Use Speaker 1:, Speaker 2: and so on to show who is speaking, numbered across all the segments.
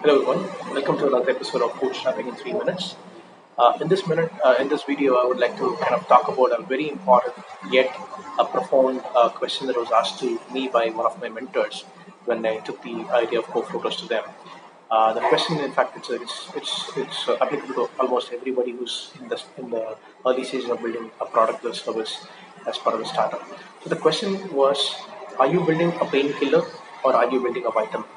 Speaker 1: Hello everyone, welcome to another episode of Bootstrapping in 3 minutes. In this video, I would like to kind of talk about a very important yet a profound question that was asked to me by one of my mentors when I took the idea of co-focus to them. The question, in fact, it's applicable to almost everybody who's in the early stages of building a product or service as part of a startup. So the question was, are you building a painkiller or are you building a vitamin?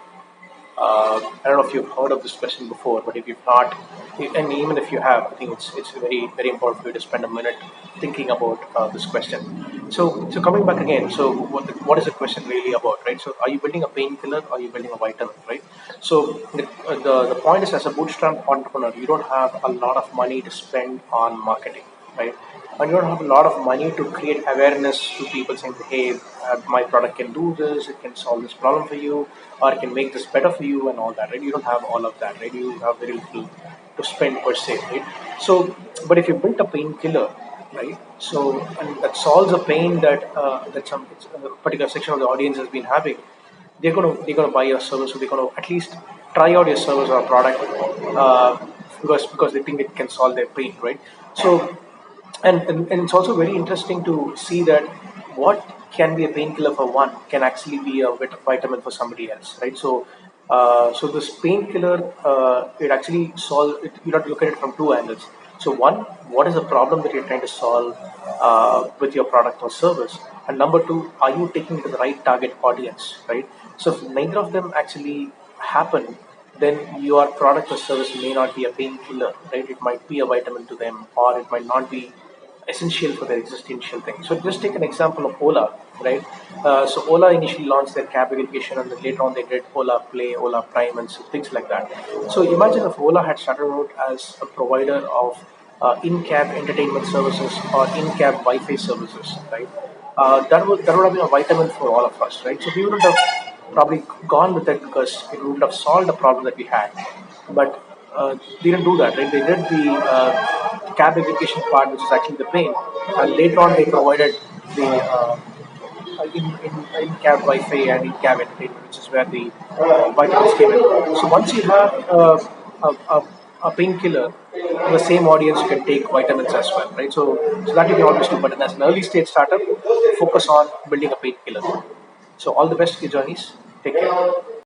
Speaker 1: I don't know if you've heard of this question before, but if you've not, and even if you have, I think it's very important for you to spend a minute thinking about this question. So coming back again, so what is the question really about, right? So are you building a painkiller or are you building a vitamin, right? So the point is, as a bootstrap entrepreneur, you don't have a lot of money to spend on marketing, right? And you don't have a lot of money to create awareness to people saying, hey, my product can do this, it can solve this problem for you, or it can make this better for you, and all that, right? You don't have all of that, right? You have very little to spend per se, right? So, but if you built a painkiller, right? So, and that solves a pain that some a particular section of the audience has been having, they're gonna buy your service, or they're gonna at least try out your service or product because they think it can solve their pain, right? So and it's also very interesting to see that what can be a painkiller for one can actually be a vitamin for somebody else, right? So this painkiller, it actually solve it. You have to look at it from two angles. So one, what is the problem that you're trying to solve with your product or service? And number two, are you taking it to the right target audience, right? So if neither of them actually happen, then your product or service may not be a painkiller, right? It might be a vitamin to them, or it might not be essential for their existential thing. So just take an example of Ola, right? So Ola initially launched their cab aggregation, and then later on they did Ola Play, Ola Prime, and so things like that. So imagine if Ola had started out as a provider of in-cab entertainment services or in-cab Wi-Fi services, right? That would have been a vitamin for all of us, right? So we wouldn't have probably gone with it because it would have solved the problem that we had. But they didn't do that, right? They did the cab aggregation part, which is actually the pain, and later on they provided the in-cab Wi-Fi and in-cab entertainment, which is where the vitamins came in. So once you have a, a, a painkiller, the same audience you can take vitamins as well, right? So that you can always do. But as an early stage startup, focus on building a painkiller. So all the best, your journeys. Take care.